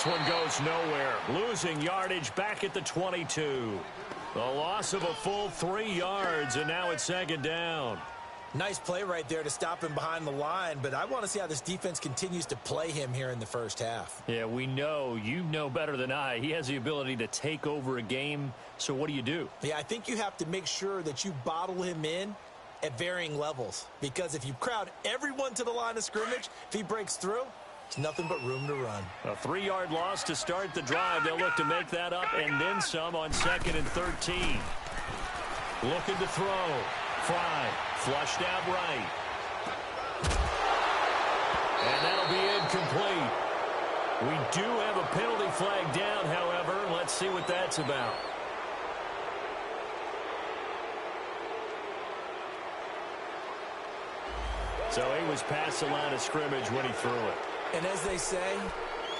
this one goes nowhere. Losing yardage back at the 22. The loss of a full 3 yards, and now it's second down. Nice play right there to stop him behind the line, but I want to see how this defense continues to play him here in the first half. Yeah, we know. You know better than I. He has the ability to take over a game, so what do? Yeah, I think you have to make sure that you bottle him in at varying levels, because if you crowd everyone to the line of scrimmage, if he breaks through, it's nothing but room to run. A 3-yard loss to start the drive. They'll look to make that up and then some on 2nd and 13. Looking to throw. Fry, flushed out right. And that'll be incomplete. We do have a penalty flag down, however. Let's see what that's about. So he was past the line of scrimmage when he threw it. And as they say,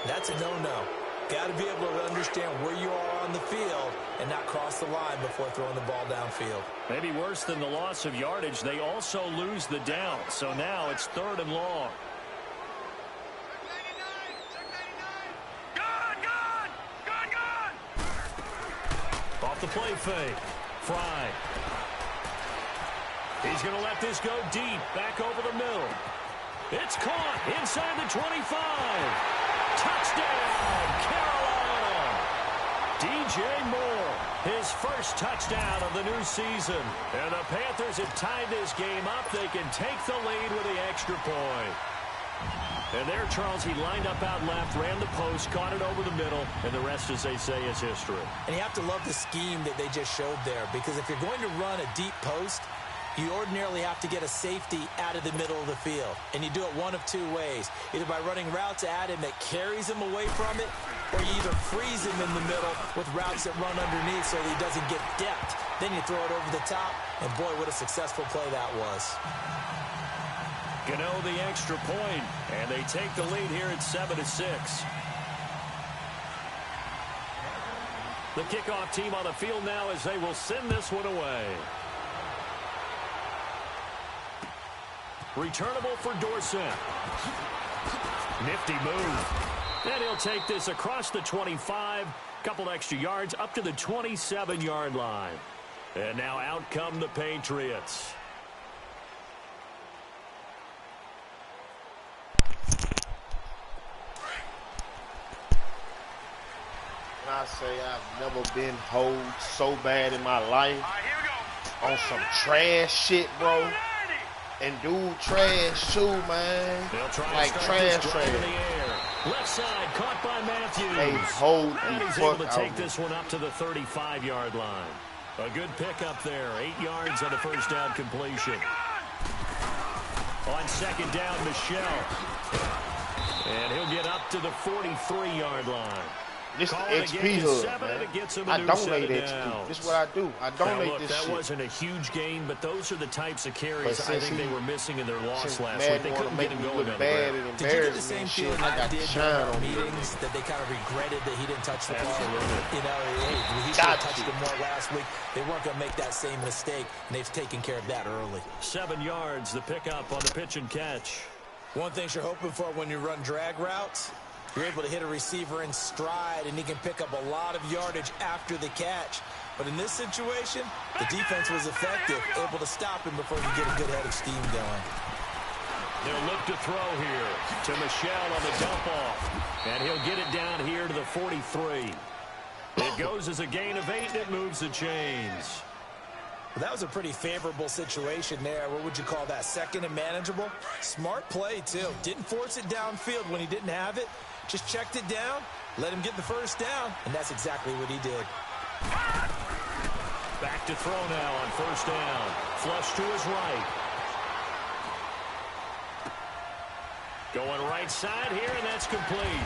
that's a no-no. Got to be able to understand where you are on the field and not cross the line before throwing the ball downfield. Maybe worse than the loss of yardage, they also lose the down. So now it's 3rd and long. Off the play fake. Fry. He's going to let this go deep. Back over the middle. It's caught inside the 25. Touchdown, Carolina. DJ Moore, his first touchdown of the new season. And the Panthers have tied this game up. They can take the lead with the extra point. And there, Charles, he lined up out left, ran the post, caught it over the middle, and the rest, as they say, is history. And you have to love the scheme that they just showed there, because if you're going to run a deep post, you ordinarily have to get a safety out of the middle of the field. And you do it one of 2 ways. Either by running routes at him that carries him away from it, or you either freeze him in the middle with routes that run underneath so that he doesn't get depth. Then you throw it over the top, and boy, what a successful play that was. Gano the extra point, and they take the lead here at 7-6. The kickoff team on the field now as they will send this one away. Returnable for Dorsett. Nifty move. And he'll take this across the 25. Couple extra yards up to the 27-yard line. And now out come the Patriots. When I say I've never been hoed so bad in my life on some trash shit, bro. And dude, trash too, man. Like trash. Left side caught by Matthews. They hold and he's able to take this one up to the 35-yard line. A good pickup there. 8 yards on a first down completion. On second down, Michelle. And he'll get up to the 43-yard line. This is XP hood, man. I donate XP. This is what I do. I donate this shit. That wasn't a huge gain, but those are the types of carries I think they were missing in their loss last week. They couldn't get him going on the ground. Did you get the same feeling I did during our meetings that they kind of regretted that he didn't touch the ball? You know, he should have touched him more last week. They weren't going to make that same mistake, and they've taken care of that early. 7 yards, the pickup on the pitch and catch. One thing you're hoping for when you run drag routes, you're able to hit a receiver in stride, and he can pick up a lot of yardage after the catch. But in this situation, the defense was effective, able to stop him before you get a good head of steam going. They'll look to throw here to Michelle on the dump-off. And he'll get it down here to the 43. It goes as a gain of 8, and it moves the chains. Well, that was a pretty favorable situation there. What would you call that? Second and manageable? Smart play, too. Didn't force it downfield when he didn't have it. Just checked it down, let him get the first down, and that's exactly what he did. Back to throw now on first down. Flush to his right. Going right side here, and that's complete.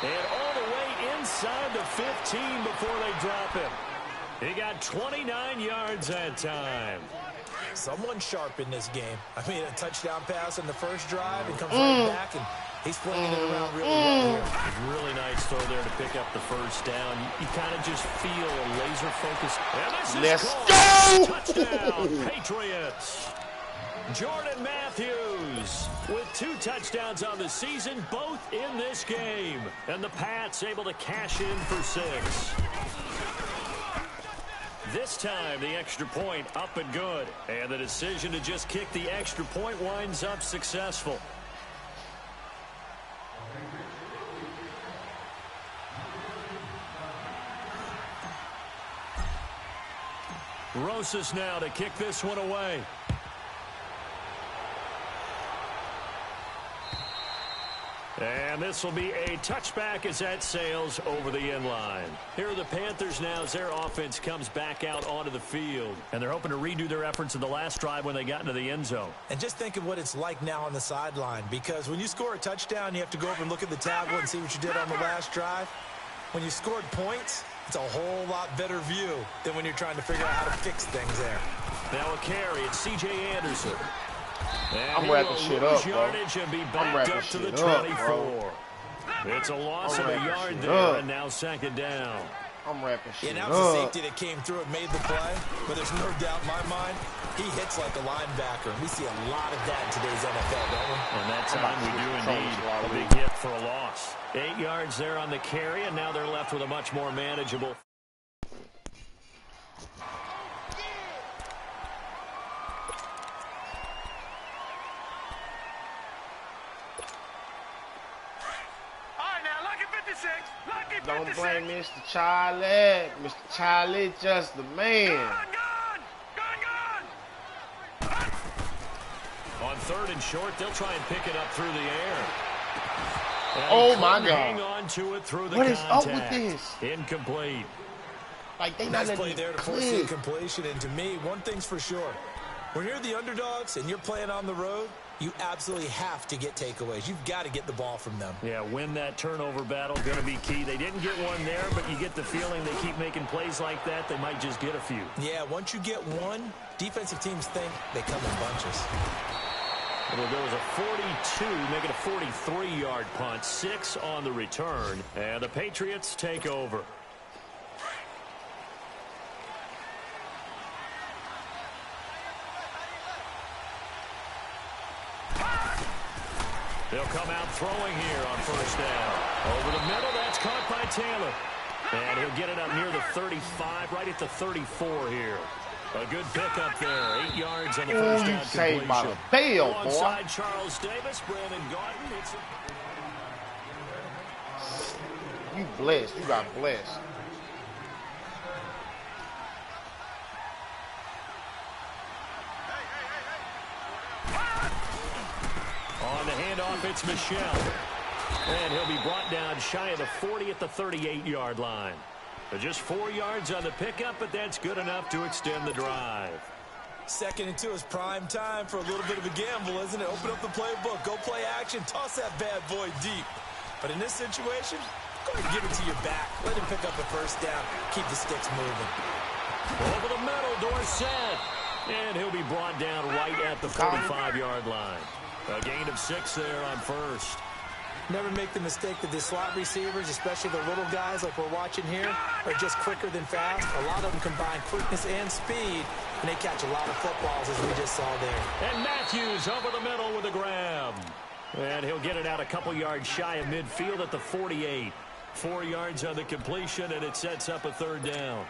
And all the way inside the 15 before they drop him. He got 29 yards that time. Someone sharp in this game. I mean, a touchdown pass on the first drive and comes right back, and he's flinging it around really well here. A really nice throw there to pick up the first down. You kind of just feel a laser focus. And this is Let's go! Touchdown, Patriots. Jordan Matthews with 2 touchdowns on the season, both in this game. And the Pats able to cash in for 6. This time, the extra point up and good. And the decision to just kick the extra point winds up successful. Rosas now to kick this one away. And this will be a touchback as that sails over the end line. Here are the Panthers now as their offense comes back out onto the field. And they're hoping to redo their efforts in the last drive when they got into the end zone. And just think of what it's like now on the sideline, because when you score a touchdown, you have to go over and look at the tablet and see what you did on the last drive. When you scored points, it's a whole lot better view than when you're trying to figure out how to fix things there. Now a carry, it's C.J. Anderson. And I'm wrapping shit up, bro. And be backed up to the 24. It's a loss of a yard there, and now second down. I'm wrapping shit up. Yeah, now it's the safety that came through and made the play, but there's no doubt in my mind, he hits like a linebacker. We see a lot of that in today's NFL, don't we? And that time we do indeed a big hit for a loss. 8 yards there on the carry, and now they're left with a much more manageable. Don't blame Mr. Charlie. Mr. Charlie just the man. On 3rd and short, they'll try and pick it up through the air. And oh my God! Hang on to it through the what is contact. up with this? Incomplete. Like they nice play there to force the incompletion. And to me, one thing's for sure: when you're the underdogs and you're playing on the road, you absolutely have to get takeaways. You've got to get the ball from them. Yeah, win that turnover battle, going to be key. They didn't get one there, but you get the feeling they keep making plays like that, they might just get a few. Yeah, once you get one, defensive teams think they come in bunches. It'll go as a 42, make it a 43-yard punt, 6 on the return, and the Patriots take over. They'll come out throwing here on 1st down. Over the middle, that's caught by Taylor. And he'll get it up near the 35, right at the 34 here. A good pickup there. 8 yards on the 1st down saved by completion. the bail, boy. Alongside Charles Davis, Brandon Gordon. You blessed. You got blessed. On the handoff, it's Michelle. And he'll be brought down shy of the 40 at the 38-yard line. Just 4 yards on the pickup, but that's good enough to extend the drive. 2nd and 2 is prime time for a little bit of a gamble, isn't it? Open up the playbook, go play action, toss that bad boy deep. But in this situation, go ahead and give it to your back. Let him pick up the 1st down, keep the sticks moving. Over the middle, Dorsett. And he'll be brought down right at the 45-yard line. A gain of 6 there on 1st. Never make the mistake that the slot receivers, especially the little guys like we're watching here, are just quicker than fast. A lot of them combine quickness and speed, and they catch a lot of footballs, as we just saw there. And Matthews over the middle with a grab. And he'll get it out a couple yards shy of midfield at the 48. 4 yards on the completion, and it sets up a 3rd down.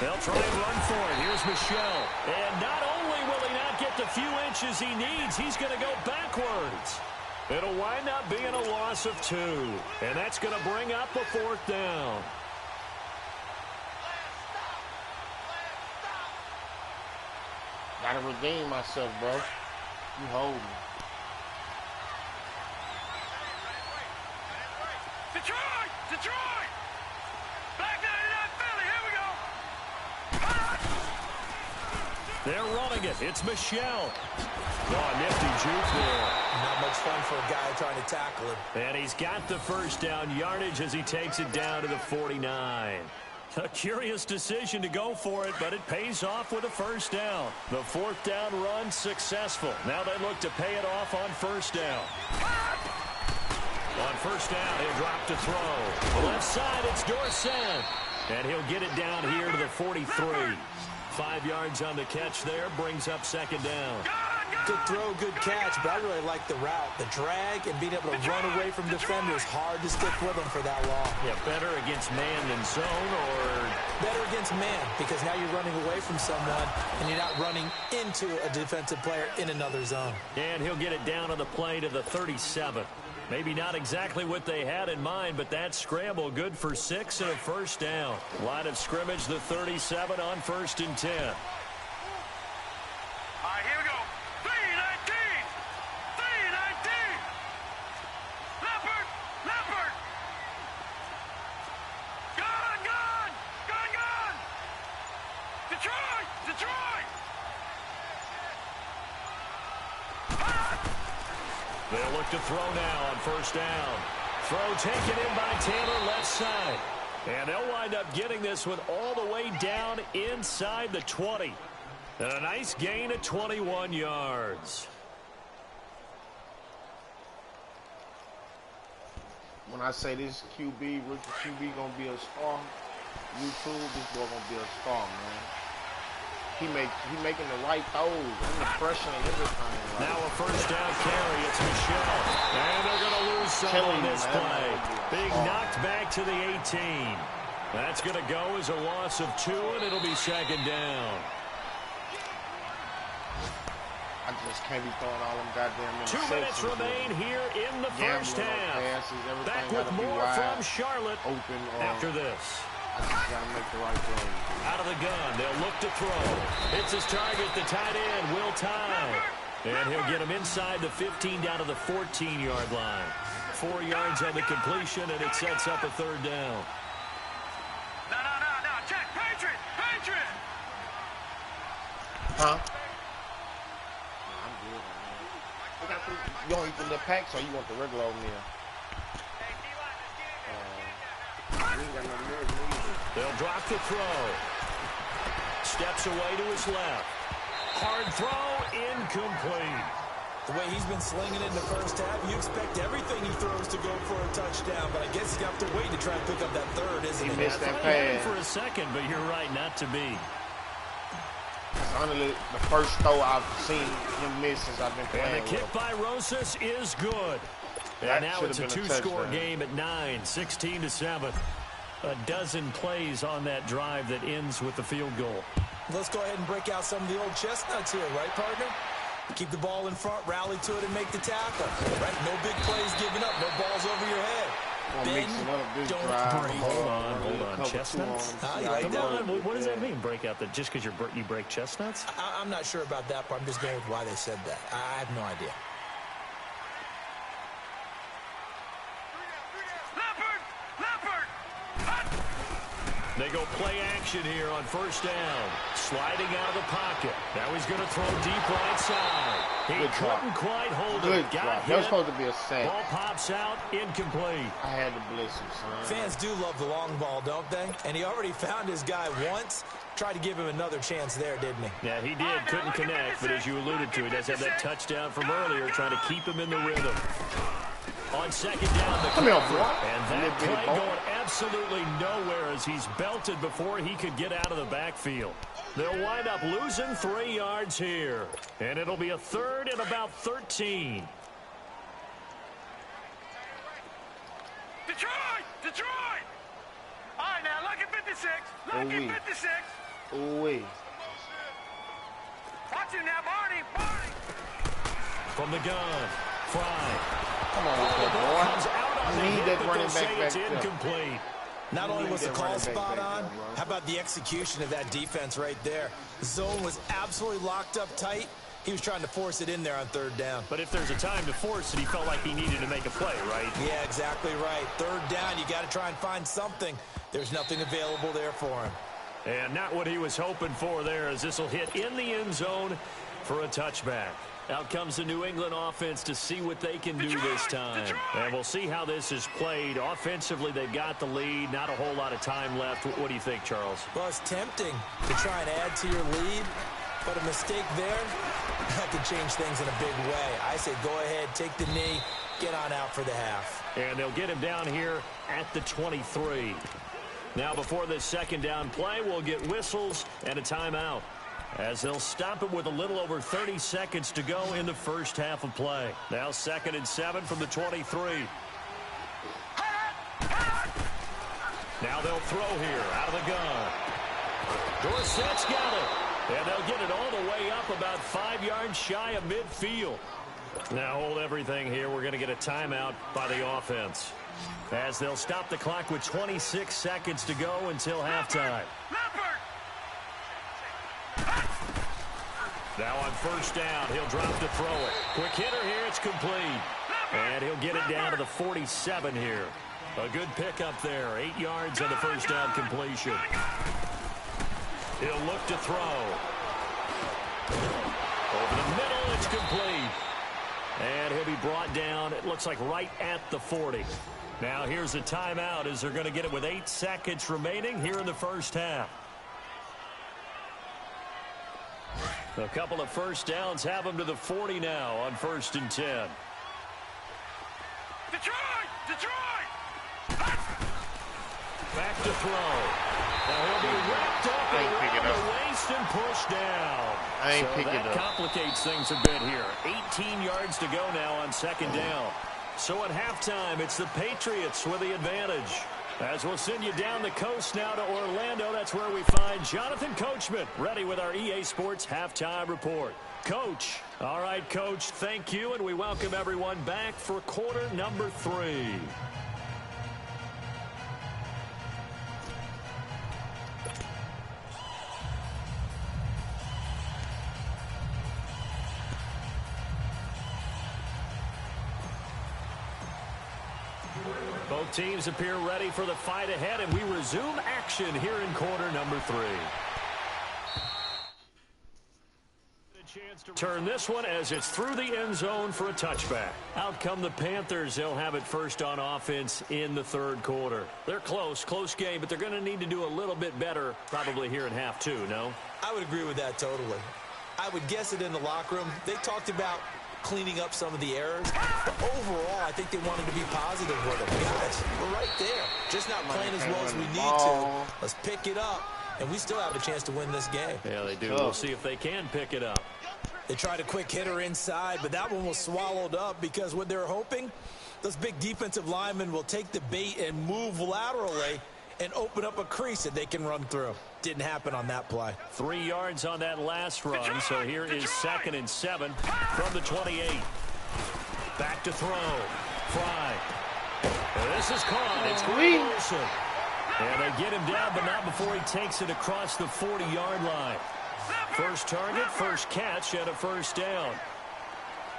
They'll try and run for it. Here's Michelle. And not only will he not get the few inches he needs, he's going to go backwards. It'll wind up being a loss of 2. And that's going to bring up a 4th down. Gotta redeem myself, bro. You hold me. Detroit! Detroit! Back 99 Philly, here we go! They're running it. It's Michelle. Oh, nifty juke there. Not much fun for a guy trying to tackle him. And he's got the 1st down yardage as he takes it down to the 49. A curious decision to go for it, but it pays off with a first down. The fourth down run successful. Now they look to pay it off on first down. On first down, he'll drop to throw. Left side, it's Dorsett. And he'll get it down here to the 43. 5 yards on the catch there, brings up second down. Good throw, good catch, but I really like the route. The drag and being able to run away from defenders, hard to stick with them for that long. Yeah, better against man than zone, or? Better against man, because now you're running away from someone, and you're not running into a defensive player in another zone. And he'll get it down on the play to the 37. Maybe not exactly what they had in mind, but that scramble good for 6 and a first down. Line of scrimmage, the 37 on 1st and 10. All right, here we go. 3-19. 3-19. Leopard. Leopard. Gun, gun. Gun, gun. Detroit. Detroit. They'll look to throw now on first down. Throw taken in by Taylor, left side. And they'll wind up getting this one all the way down inside the 20. And a nice gain of 21 yards. When I say this QB, rookie QB gonna be a star, YouTube, this boy gonna be a star, man. He making the right throws and the pressure and everything. Right? Now a first down carry. It's Michelle. And they're going to lose some on this play. Being knocked back to the 18. That's going to go as a loss of 2, and it'll be second down. I just can't be throwing all them goddamn 2 minutes remain here in the first half. Back with more from Charlotte after this. I just got to make the right play. Out of the gun, they'll look to throw. Hits his target, the tight end, Will Tye. And he'll get him inside the 15 down to the 14-yard line. 4 yards on the completion, and it sets up a third down. No. Check. Patriot. Patriot. Huh? I'm good, man. You don't eat the little packs, or you want the regular oatmeal? They'll drop the throw. Steps away to his left. Hard throw, incomplete. The way he's been slinging it in the first half, you expect everything he throws to go for a touchdown, but I guess he's got to wait to try and pick up that third, isn't he? He missed that pass for a second, but you're right, not to be. Honestly, the first throw I've seen him miss since I've been playing. And the kick by Rosas is good. And now it's a 2-score game at 9, 16-7. A dozen plays on that drive that ends with the field goal. Let's go ahead and break out some of the old chestnuts here, right, partner? Keep the ball in front, rally to it, and make the tackle. Right? No big plays given up, no balls over your head. Bend, don't break. Hold on. Chestnuts? You like that? What does that mean, break out? Just because you break chestnuts? I'm not sure about that part. I'm just going with why they said that. I have no idea. They go play action here on first down. Sliding out of the pocket. Now he's going to throw deep right side. He couldn't quite hold it. Got hit. That was supposed to be a sack. Ball pops out, incomplete. I had to blitz him, son. Fans do love the long ball, don't they? And he already found his guy once. Tried to give him another chance there, didn't he? Yeah, he did. Couldn't connect, but as you alluded to, he does have that touchdown from earlier, trying to keep him in the rhythm. On second down, the cover. And that play going absolutely nowhere as he's belted before he could get out of the backfield. They'll wind up losing 3 yards here. And it'll be a third and about 13. Detroit! All right, now, look at 56. Look at 56. Ooh-wee. Watch him now, Barney. From the gun, Fry. Come on, boy. You need that running back there. Incomplete. Not only was the call spot on, how about the execution of that defense right there? The zone was absolutely locked up tight. He was trying to force it in there on third down. But if there's a time to force it, he felt like he needed to make a play, right? Yeah, exactly right. Third down, you got to try and find something. There's nothing available there for him. And not what he was hoping for there, as this will hit in the end zone for a touchback. Out comes the New England offense to see what they can do this time. And we'll see how this is played. Offensively, they've got the lead. Not a whole lot of time left. What do you think, Charles? Well, it's tempting to try and add to your lead, but a mistake there, that could change things in a big way. I say go ahead, take the knee, get on out for the half. And they'll get him down here at the 23. Now, before this second down play, we'll get whistles and a timeout, as they'll stop it with a little over 30 seconds to go in the first half of play. Now 2nd and 7 from the 23. Now they'll throw here out of the gun. Dorsett's got it. And they'll get it all the way up about 5 yards shy of midfield. Now hold everything here. We're going to get a timeout by the offense, as they'll stop the clock with 26 seconds to go until halftime. Now on first down, he'll drop to throw it. Quick hitter here, it's complete. And he'll get it down to the 47 here. A good pickup there, 8 yards on the first down completion. He'll look to throw. Over the middle, it's complete. And he'll be brought down, it looks like right at the 40. Now here's a timeout, as they're going to get it with 8 seconds remaining here in the first half. A couple of first downs have them to the 40 now on 1st and 10. Detroit! Back to throw. Now he'll be wrapped up around the waist and pushed down. So that complicates things a bit here. 18 yards to go now on 2nd down. So at halftime, it's the Patriots with the advantage. As we'll send you down the coast now to Orlando, that's where we find Jonathan Coachman, ready with our EA Sports Halftime Report. Coach. All right, Coach, thank you, and we welcome everyone back for quarter number 3. Both teams appear ready for the fight ahead, and we resume action here in quarter number 3. Turn this one as it's through the end zone for a touchback. Out come the Panthers. They'll have it first on offense in the 3rd quarter. They're close game, but they're going to need to do a little bit better probably here in half 2, no? I would agree with that totally. I would guess it in the locker room. They talked about cleaning up some of the errors, but overall, I think they wanted to be positive with it. Guys, we're right there. Just not playing as well as we need to. Let's pick it up, and we still have a chance to win this game. Yeah, they do. We'll see if they can pick it up. They tried a quick hitter inside, but that one was swallowed up because what they're hoping, those big defensive linemen will take the bait and move laterally and open up a crease that they can run through. Didn't happen on that play. 3 yards on that last run, so here is 2nd and 7 from the 28. Back to throw. Fry. And this is caught. It's Green Wilson. And they get him down, but not before he takes it across the 40-yard line. First target, first catch, and a first down.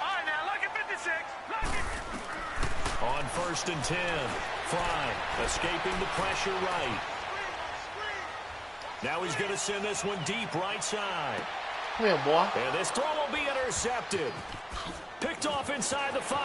All right, now, look at 56. Look at... On 1st and 10, Fry escaping the pressure right. Now he's going to send this one deep right side. Come here, boy. And this throw will be intercepted. Picked off inside the 5.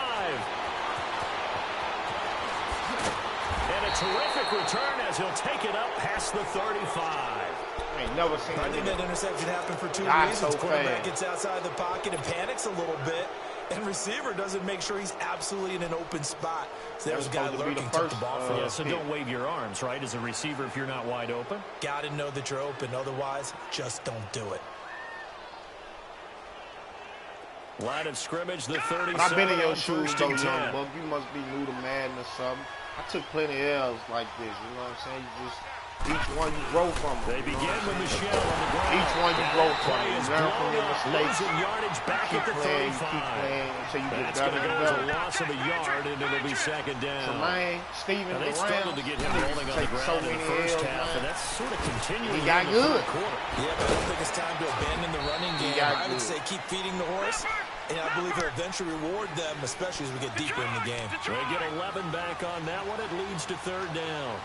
And a terrific return as he'll take it up past the 35. I ain't never seen I think that interception happened for 2 reasons. So quarterback gets outside the pocket and panics a little bit, and receiver doesn't make sure he's absolutely in an open spot. So there's a guy lurking, took the ball from yeah, so don't wave your arms, right, as a receiver if you're not wide open. Got to know that you're open. Otherwise, just don't do it. Line of scrimmage, the 37. I've been in your shoes, though, young 10. buck. You must be new to Madden or something. I took plenty of L's like this, you know what I'm saying? You just... Each one you grow from them. They begin with Michelle on the ground. Each one you grow from. You learn from your mistakes. Losing yardage back at the 35. Keep playing until you get That's better going to and go as better. a loss of a yard, and it'll be 2nd down. Tremaine, Steven, They struggled to get him rolling on the ground in the first half, and that's sort of continuing. He got good. Yeah, but I don't think it's time to abandon the running game. I would say keep feeding the horse, and I believe he'll eventually reward them, especially as we get deeper in the game. They get 11 back on that one. It leads to 3rd down.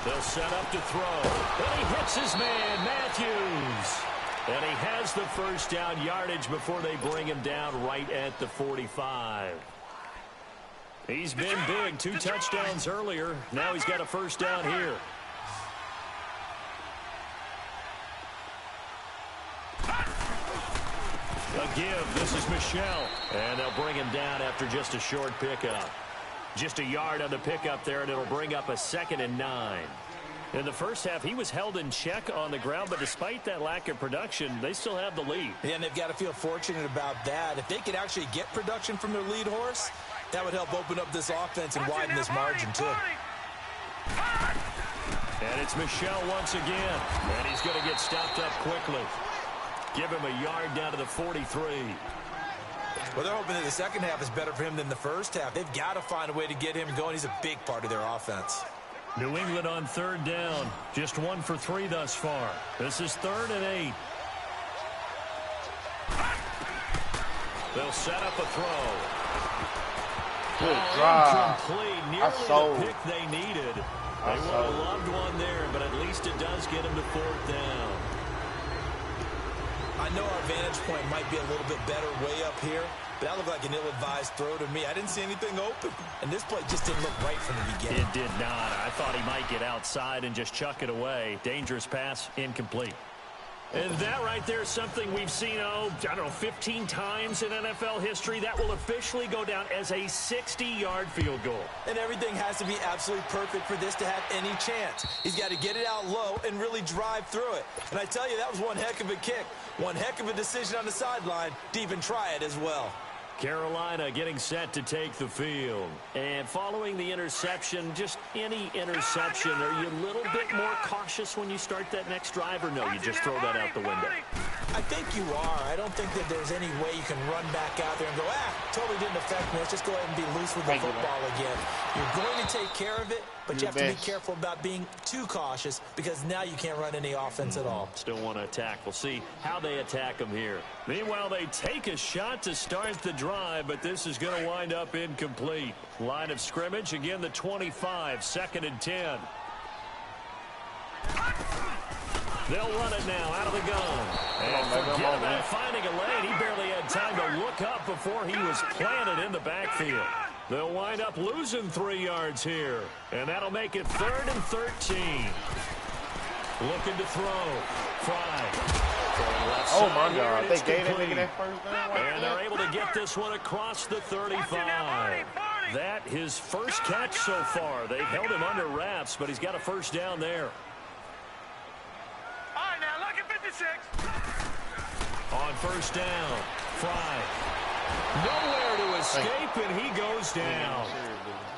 They'll set up to throw. And he hits his man, Matthews. And he has the first down yardage before they bring him down right at the 45. He's been big. 2 touchdowns earlier. Now he's got a first down here. A give. This is Michelle. And they'll bring him down after just a short pickup. Just a yard on the pickup there, and it'll bring up a 2nd and 9. In the first half, he was held in check on the ground, but despite that lack of production, they still have the lead. Yeah, and they've got to feel fortunate about that. If they could actually get production from their lead horse, that would help open up this offense and widen this margin, too. And it's Michelle once again, and he's going to get stopped up quickly. Give him a yard down to the 43. Well, they're hoping that the second half is better for him than the first half. They've got to find a way to get him going. He's a big part of their offense. New England on 3rd down. Just 1 for 3 thus far. This is 3rd and 8. They'll set up a throw. Good drive. Incomplete. Nearly the pick they needed. They would have loved one there, but at least it does get them to 4th down. I know our vantage point might be a little bit better way up here, but that looked like an ill-advised throw to me. I didn't see anything open, and this play just didn't look right from the beginning. It did not. I thought he might get outside and just chuck it away. Dangerous pass, incomplete. And that right there is something we've seen, I don't know, 15 times in NFL history. That will officially go down as a 60-yard field goal. And everything has to be absolutely perfect for this to have any chance. He's got to get it out low and really drive through it. And I tell you, that was one heck of a kick. One heck of a decision on the sideline to even try it as well. Carolina getting set to take the field. And following the interception, just any interception, are you a little bit more cautious when you start that next drive, or no, you just throw that out the window? I think you are. I don't think that there's any way you can run back out there and go, totally didn't affect me. Let's just go ahead and be loose with the football again. You're going to take care of it, but you have to be careful about being too cautious because now you can't run any offense at all. Still want to attack. We'll see how they attack them here. Meanwhile, they take a shot to start the drive, but this is going to wind up incomplete. Line of scrimmage, again, the 25, 2nd and 10. They'll run it now out of the gun. And forget about finding a lane. He barely had time to look up before he was planted in the backfield. They'll wind up losing 3 yards here. And that'll make it 3rd and 13. Looking to throw. Fry. Oh, my God. They gave that nigga that first down. And they're able to get this one across the 35. That his first catch so far. They've held him under wraps, but he's got a first down there. All right, now look at 56. On first down, Fry. Nowhere to escape, and he goes down.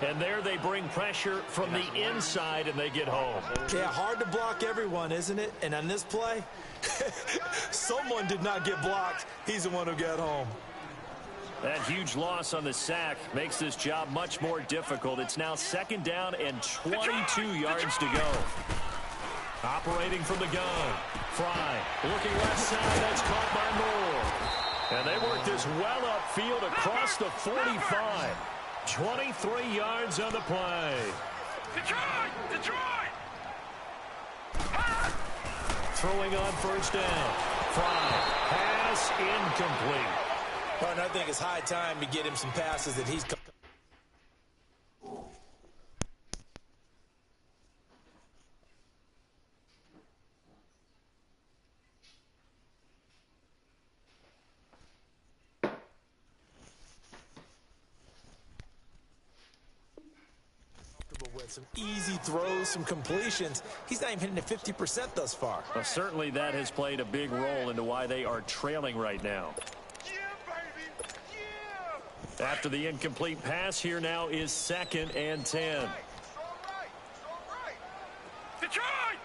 And there they bring pressure from the inside, and they get home. Yeah, hard to block everyone, isn't it? And on this play, someone did not get blocked. He's the one who got home. That huge loss on the sack makes this job much more difficult. It's now 2nd down and 22 yards to go. Operating from the gun. Fry looking left side. That's caught by Moore. And they work this well upfield across the 45. 23 yards on the play. Detroit! Throwing on first down. Fry. Pass incomplete. And I think it's high time to get him some passes that he's... with some easy throws, some completions. He's not even hitting at 50% thus far. Well, certainly that has played a big role into why they are trailing right now. After the incomplete pass, here now is 2nd and 10. Detroit!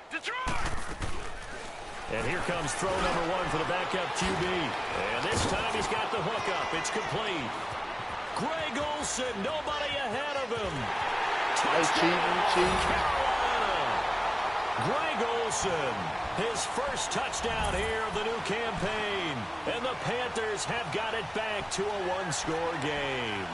And here comes throw number 1 for the backup QB. And this time he's got the hook up. It's complete. Greg Olsen, nobody ahead of him. Carolina. Greg Olsen, his first touchdown here of the new campaign. And the Panthers have got it back to a 1-score game.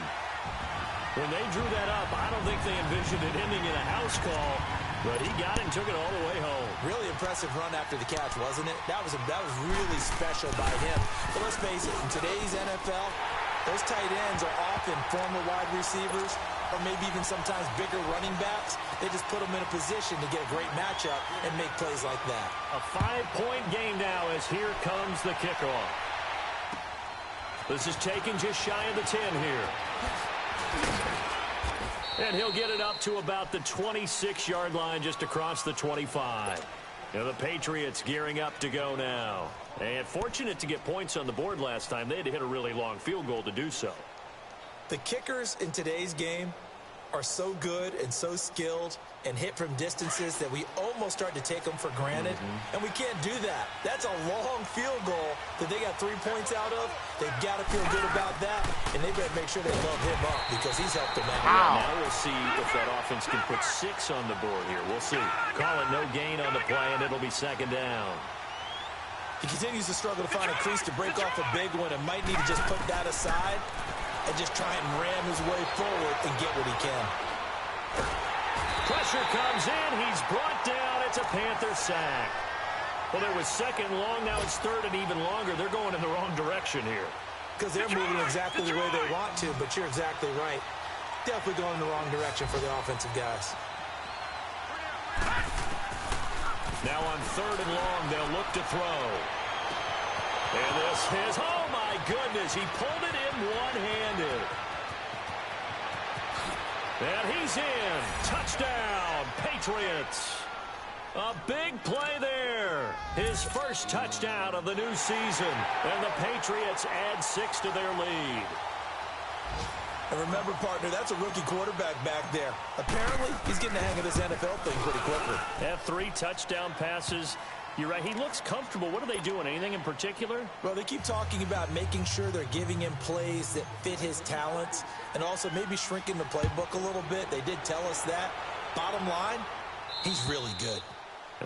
When they drew that up, I don't think they envisioned it ending in a house call, but he got it and took it all the way home. Really a impressive run after the catch, wasn't it? That was really special by him. But let's face it, in today's NFL, those tight ends are often former wide receivers or maybe even sometimes bigger running backs. They just put them in a position to get a great matchup and make plays like that. A 5-point game now as here comes the kickoff. This is taken just shy of the 10 here. And he'll get it up to about the 26-yard line just across the 25. Now the Patriots gearing up to go now. And fortunate to get points on the board last time. They had to hit a really long field goal to do so. The kickers in today's game are so good and so skilled and hit from distances that we almost start to take them for granted. And we can't do that. That's a long field goal that they got 3 points out of. They've got to feel good about that, and they better make sure they love him up because he's helped them out. Now we'll see if that offense can put 6 on the board here. We'll see. Call it no gain on the play, and it'll be second down. He continues to struggle to find a crease to break off a big one and might need to just put that aside and just try and ram his way forward and get what he can. Pressure comes in. He's brought down. It's a Panther sack. Well, there was second long. Now it's third and even longer. They're going in the wrong direction here. Because they're moving exactly the way they want to, but you're exactly right. Definitely going in the wrong direction for the offensive guys. Now on third and long, they'll look to throw. And this is, oh my goodness, he pulled it in one-handed. And he's in. Touchdown, Patriots. A big play there. His first touchdown of the new season. And the Patriots add 6 to their lead. And remember, partner, that's a rookie quarterback back there. Apparently, he's getting the hang of this NFL thing pretty quickly. Have 3 touchdown passes. You're right. He looks comfortable. What are they doing? Anything in particular? Well, they keep talking about making sure they're giving him plays that fit his talents and also maybe shrinking the playbook a little bit. They did tell us that. Bottom line, he's really good.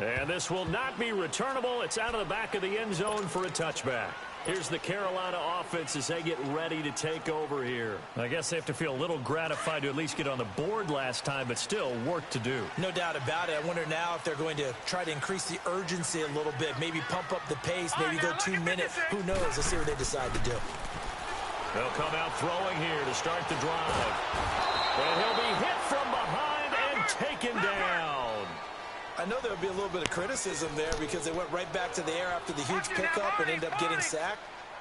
And this will not be returnable. It's out of the back of the end zone for a touchback. Here's the Carolina offense as they get ready to take over here. I guess they have to feel a little gratified to at least get on the board last time, but still work to do. No doubt about it. I wonder now if they're going to try to increase the urgency a little bit, maybe pump up the pace, maybe go 2 minutes. Who knows? Let's see what they decide to do. They'll come out throwing here to start the drive. And he'll be hit from behind and taken down. I know there'll be a little bit of criticism there because they went right back to the air after the huge pickup and ended up getting sacked.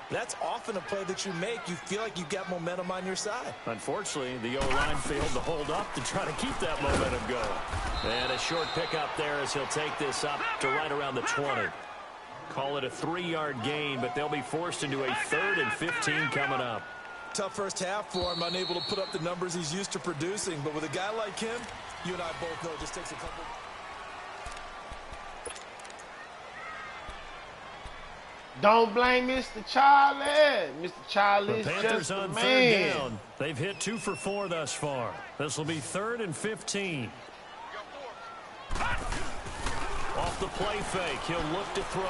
That's often a play that you make. You feel like you've got momentum on your side. Unfortunately, the O-line failed to hold up to try to keep that momentum going. And a short pickup there as he'll take this up to right around the 20. Call it a 3-yard gain, but they'll be forced into a 3rd and 15 coming up. Tough first half for him, unable to put up the numbers he's used to producing. But with a guy like him, you and I both know it just takes a couple. Don't blame Mr. Charlie. Mr. Charlie is just on the third man. down. They've hit 2 for 4 thus far. This will be 3rd and 15. Off the play fake, he'll look to throw.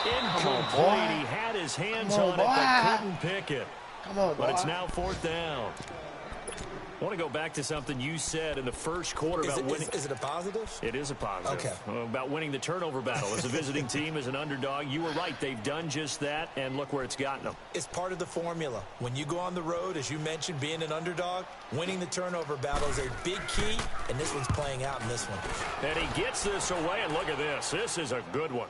Incomplete. He had his hands on it, but couldn't pick it. Come on, boy. But it's now 4th down. I want to go back to something you said in the first quarter about winning. Is it a positive? It is a positive. Okay. About winning the turnover battle. As a visiting team, as an underdog, you were right. They've done just that, and look where it's gotten them. It's part of the formula. When you go on the road, as you mentioned, being an underdog, winning the turnover battle is a big key, and this one's playing out in this one. And he gets this away, and look at this. This is a good one.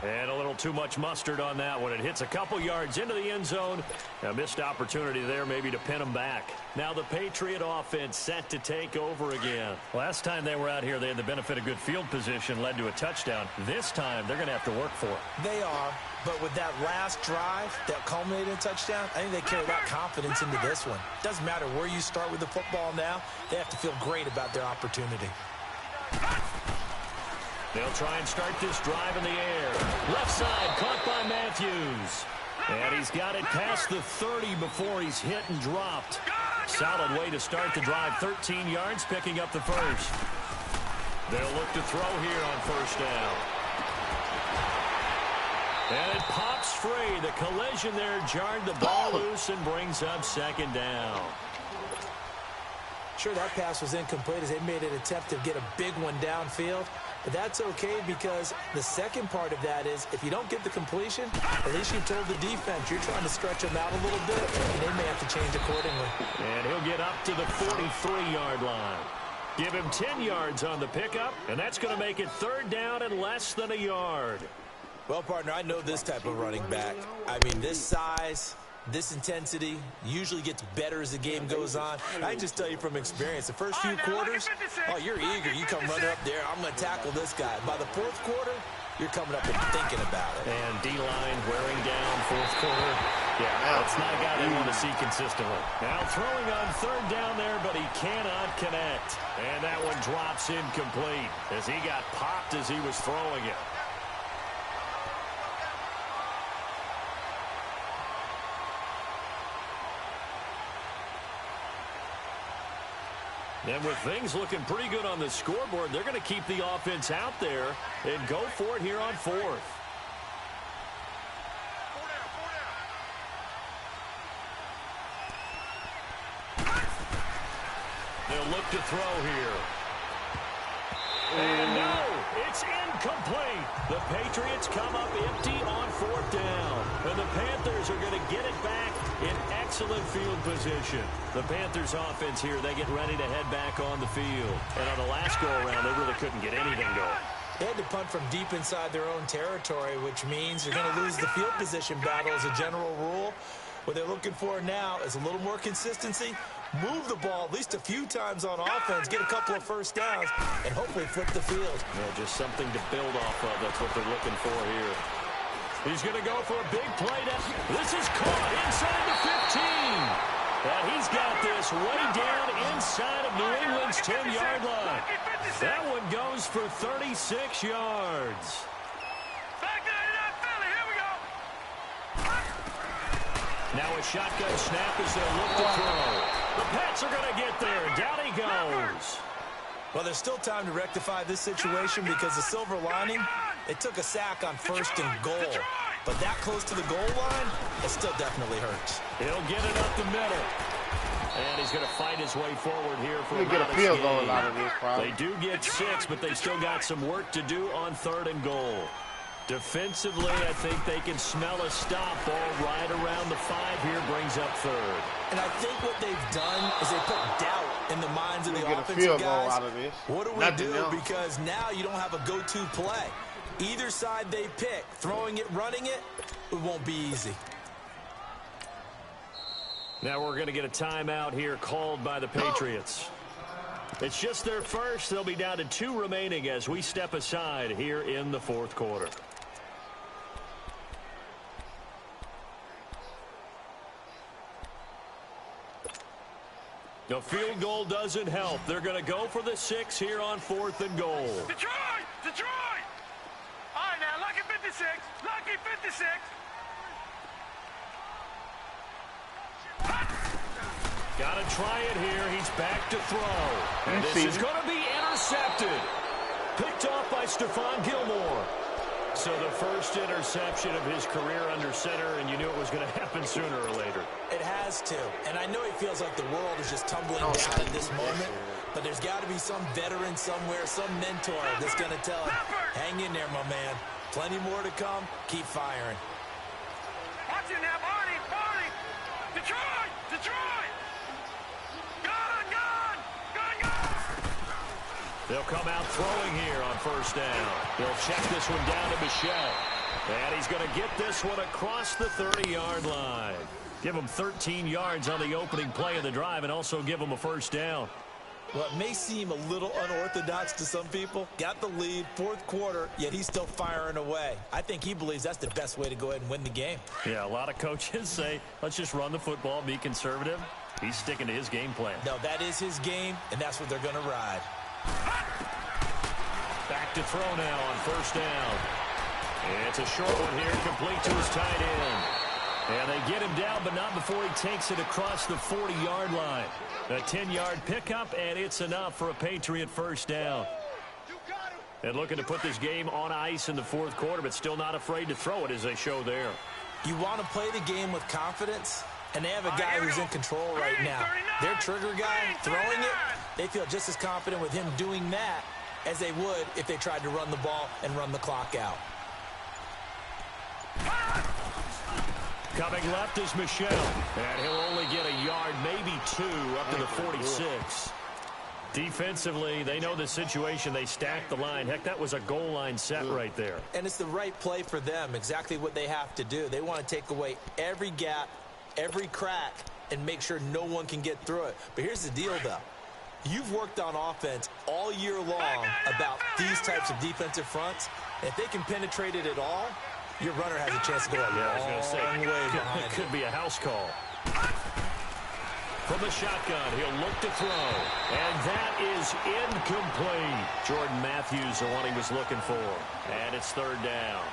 And a little too much mustard on that one. It hits a couple yards into the end zone. A missed opportunity there maybe to pin them back. Now the Patriot offense set to take over again. Last time they were out here, they had the benefit of good field position, led to a touchdown. This time, they're going to have to work for it. They are, but with that last drive that culminated in a touchdown, I think they carry that confidence into this one. Doesn't matter where you start with the football now. They have to feel great about their opportunity. They'll try and start this drive in the air. Left side, caught by Matthews. And he's got it past the 30 before he's hit and dropped. Solid way to start the drive. 13 yards, picking up the first. They'll look to throw here on first down. And it pops free. The collision there jarred the ball loose and brings up second down. Sure, that pass was incomplete as they made an attempt to get a big one downfield. But that's okay because the second part of that is if you don't get the completion, at least you told the defense you're trying to stretch them out a little bit, and they may have to change accordingly. And he'll get up to the 43-yard line. Give him 10 yards on the pickup, and that's going to make it third down and less than a yard. Well, partner, I know this type of running back. I mean, this size, this intensity usually gets better as the game goes on. I can just tell you from experience, the first few quarters, oh, you're eager. You come running up there, I'm going to tackle this guy. By the fourth quarter, you're coming up and thinking about it. And D-line wearing down fourth quarter. Yeah, that's not a guy they want to see consistently. Now throwing on third down there, but he cannot connect. And that one drops incomplete as he got popped as he was throwing it. And with things looking pretty good on the scoreboard, they're going to keep the offense out there and go for it here on fourth. They'll look to throw here. And no, it's incomplete. The Patriots come up empty on fourth down. And the Panthers are going to get it back in excellent field position. The Panthers offense here, they get ready to head back on the field. And on the last go-around, they really couldn't get anything going. They had to punt from deep inside their own territory, which means you're going to lose the field position battle as a general rule. What they're looking for now is a little more consistency, move the ball at least a few times on offense, get a couple of first downs, and hopefully flip the field. Yeah, just something to build off of. That's what they're looking for here. He's going to go for a big play. This is caught inside the 15. And he's got this way down inside of New England's 10-yard line. That one goes for 36 yards. Now a shotgun snap as they'll look to throw. The Pats are going to get there, and down he goes. Well, there's still time to rectify this situation because the silver lining, they took a sack on first and goal. But that close to the goal line, it still definitely hurts. He'll get it up the middle. And he's going to fight his way forward here for get a field goal out of this, probably. They do get 6, but they still got some work to do on third and goal. Defensively, I think they can smell a stop. Ball right around the 5 here, brings up third. And I think what they've done is they put doubt in the minds of the offensive field guys. goal out of this. What do we do? Because now you don't have a go-to play. Either side they pick, throwing it, running it, it won't be easy. Now we're going to get a timeout here called by the Patriots. It's just their first. They'll be down to 2 remaining as we step aside here in the fourth quarter. The field goal doesn't help. They're going to go for the 6 here on fourth and goal. Detroit! Detroit! All right, now, lucky 56. Lucky 56. Got to try it here. He's back to throw. And this is going to be intercepted. Picked off by Stephon Gilmore. So the first interception of his career under center, and you knew it was going to happen sooner or later. It has to. And I know it feels like the world is just tumbling down at this moment, but there's got to be some veteran somewhere, some mentor that's going to tell him, hang in there, my man. Plenty more to come. Keep firing. Watch it now, Barney! Barney! Detroit! Detroit! Gun! Gun! Gun! Gun! They'll come out throwing here on first down. They'll check this one down to Michelle. And he's going to get this one across the 30-yard line. Give him 13 yards on the opening play of the drive and also give him a first down. Well, it may seem a little unorthodox to some people. Got the lead, fourth quarter, yet he's still firing away. I think he believes that's the best way to go ahead and win the game. Yeah, a lot of coaches say, let's just run the football, be conservative. He's sticking to his game plan. No, that is his game, and that's what they're going to ride. Back to throw now on first down. It's a short one here, complete to his tight end. And they get him down, but not before he takes it across the 40-yard line. A 10-yard pickup, and it's enough for a Patriot first down. And looking to put this game on ice in the fourth quarter, but still not afraid to throw it as they show there. You want to play the game with confidence? And they have a guy who's in control right now. Their trigger guy throwing it, they feel just as confident with him doing that as they would if they tried to run the ball and run the clock out. Coming left is Michel. And he'll only get a yard, maybe 2, up to the 46. Defensively, they know the situation. They stacked the line. Heck, that was a goal line set right there. And it's the right play for them, exactly what they have to do. They want to take away every gap, every crack, and make sure no one can get through it. But here's the deal, though. You've worked on offense all year long about these types of defensive fronts. And if they can penetrate it at all, your runner has a chance to go a long way behind. It could be a house call. From the shotgun, he'll look to throw. And that is incomplete. Jordan Matthews, the one he was looking for. And it's 3rd down.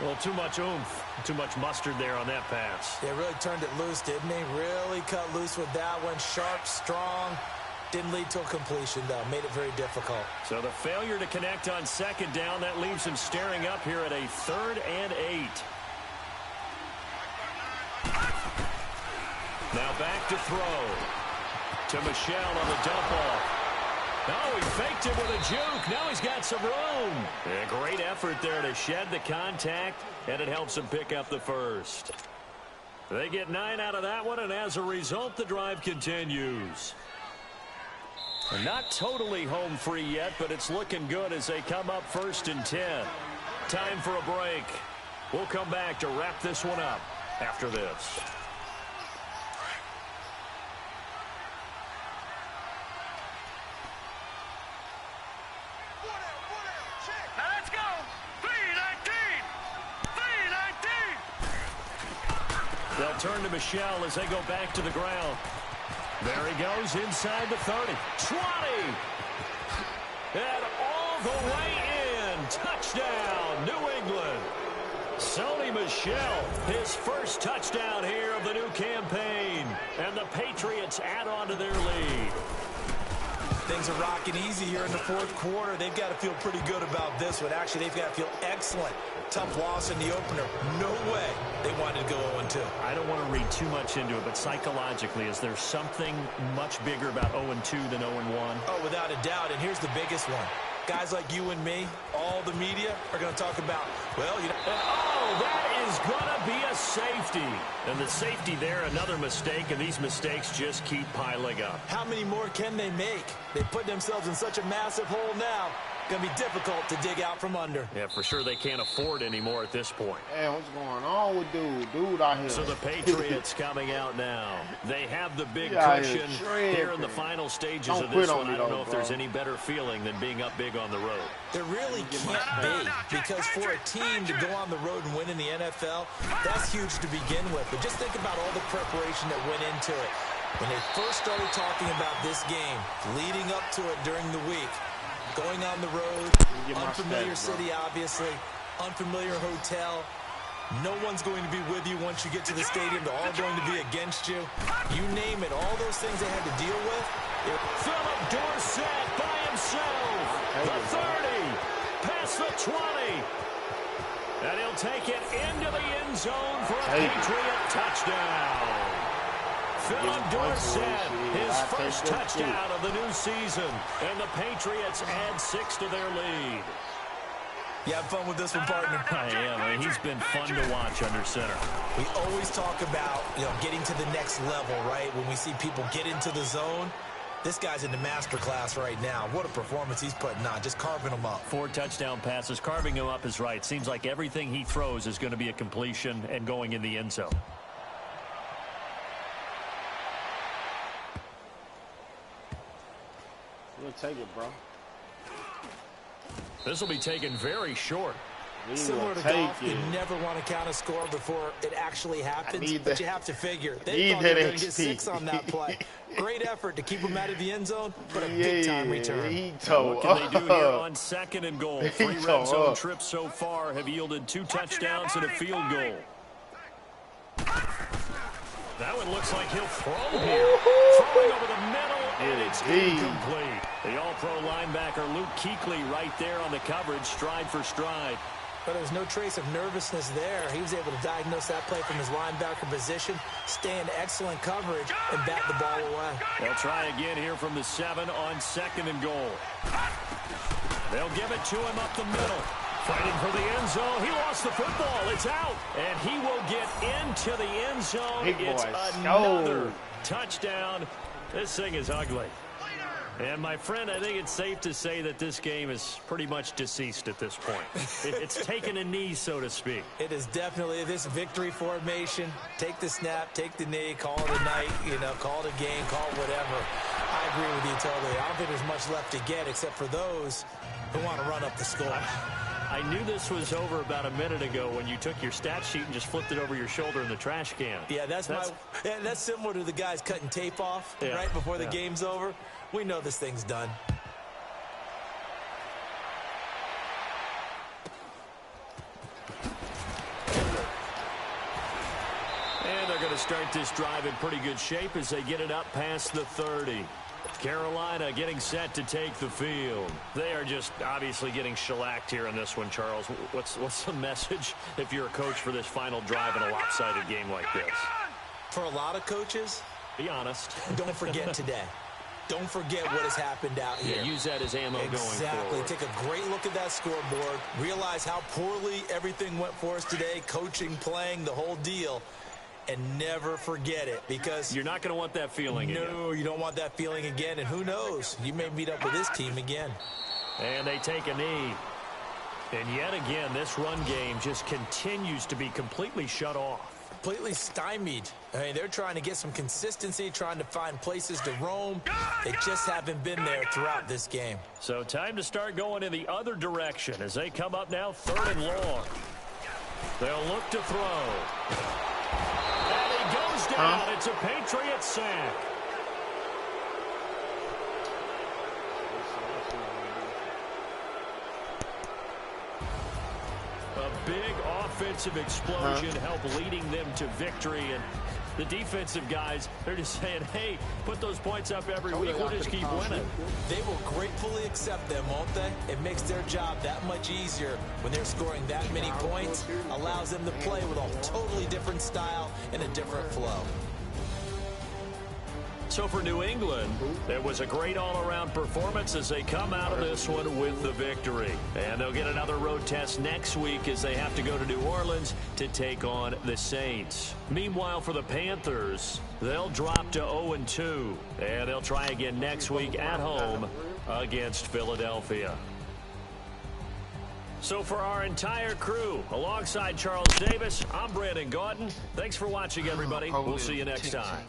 Well, too much oomph, too much mustard there on that pass. They really turned it loose, didn't they? Really cut loose with that one. Sharp, strong. Didn't lead to a completion, though. Made it very difficult. So the failure to connect on 2nd down, that leaves him staring up here at a 3rd and 8. Now back to throw. To Michel on the dump off. Oh, he faked him with a juke. Now he's got some room. A great effort there to shed the contact, and it helps him pick up the 1st. They get 9 out of that one, and as a result, the drive continues. Not totally home free yet, but it's looking good as they come up 1st and 10. Time for a break. We'll come back to wrap this one up after this. Now let's go. 319. 319. They'll turn to Michel as they go back to the ground. There he goes inside the 30. 20. And all the way in. Touchdown, New England. Sony Michel, his first touchdown here of the new campaign. And the Patriots add on to their lead. Things are rocking easy here in the 4th quarter. They've got to feel pretty good about this one. Actually, they've got to feel excellent. Tough loss in the opener. No way they wanted to go 0-2. I don't want to read too much into it, but psychologically, is there something much bigger about 0-2 than 0-1? Oh, without a doubt, and here's the biggest one. Guys like you and me, all the media, are going to talk about, well, you know. Oh, that is going to be a safety. And the safety there, another mistake, and these mistakes just keep piling up. How many more can they make? They put themselves in such a massive hole now. Going to be difficult to dig out from under. Yeah, for sure they can't afford anymore at this point. Man, what's going on with dude out here? So the Patriots coming out now. They have the big cushion here in the final stages of this one. I don't know if there's any better feeling than being up big on the road. There really can't be, because for a team to go on the road and win in the NFL, that's huge to begin with. But just think about all the preparation that went into it. When they first started talking about this game, leading up to it during the week, going on the road, unfamiliar city, obviously, unfamiliar hotel. No one's going to be with you once you get to the stadium. They're all going to be against you. You name it, all those things they had to deal with. Philip Dorsett by himself. The 30, past the 20. And he'll take it into the end zone for a Patriot touchdown. Philip Dorsett, his first touchdown of the new season. And the Patriots add 6 to their lead. You have fun with this one, partner? I am. I mean, he's been fun to watch under center. We always talk about, getting to the next level, right? When we see people get into the zone. This guy's in the master class right now. What a performance he's putting on, just carving them up. 4 touchdown passes. Carving him up is right. Seems like everything he throws is going to be a completion and going in the end zone. We'll take it, bro. This will be taken very short. Similar to golf, you never want to count a score before it actually happens, but you have to figure. They thought they were going to get 6 on that play. Great effort to keep him out of the end zone, but a big-time return. What can they do here on 2nd and goal? 3 red zone trips so far have yielded 2 touchdowns and a field goal. That one looks like he'll throw here. Throwing over the middle, and it's incomplete. The all-pro linebacker Luke Kuechly right there on the coverage, stride for stride. But there was no trace of nervousness there. He was able to diagnose that play from his linebacker position, stay in excellent coverage, and bat the ball away. They'll try again here from the 7 on 2nd and goal. They'll give it to him up the middle. Fighting for the end zone. He lost the football. It's out. And he will get into the end zone. It's another touchdown. This thing is ugly. And, my friend, I think it's safe to say that this game is pretty much deceased at this point. It's taken a knee, so to speak. It is definitely this victory formation. Take the snap, take the knee, call it a night, call it a game, call it whatever. I agree with you totally. I don't think there's much left to get except for those who want to run up the score. I knew this was over about a minute ago when you took your stat sheet and just flipped it over your shoulder in the trash can. Yeah, that's similar to the guys cutting tape off right before the game's over. We know this thing's done. And they're going to start this drive in pretty good shape as they get it up past the 30. Carolina getting set to take the field. They are just obviously getting shellacked here in this one, Charles. What's the message if you're a coach for this final drive in a lopsided game like this? For a lot of coaches, be honest. Don't forget today. Don't forget what has happened out here. Yeah, use that as ammo going forward. Take a great look at that scoreboard. Realize how poorly everything went for us today. Coaching, playing, the whole deal. And never forget it, because you're not going to want that feeling again. No, you don't want that feeling again. And who knows? You may meet up with this team again. And they take a knee. And yet again, this run game just continues to be completely shut off. Completely stymied. I mean, they're trying to get some consistency, trying to find places to roam. They just haven't been there throughout this game. So time to start going in the other direction as they come up now 3rd and long. They'll look to throw. And he goes down. It's a Patriot sack. A big offensive explosion helped leading them to victory. And the defensive guys, they're just saying, hey, put those points up every week. We'll just keep winning. They will gratefully accept them, won't they? It makes their job that much easier when they're scoring that many points. Allows them to play with a totally different style and a different flow. So for New England, it was a great all-around performance as they come out of this one with the victory. And they'll get another road test next week as they have to go to New Orleans to take on the Saints. Meanwhile, for the Panthers, they'll drop to 0-2. And they'll try again next week at home against Philadelphia. So for our entire crew, alongside Charles Davis, I'm Brandon Gaudin. Thanks for watching, everybody. We'll see you next time.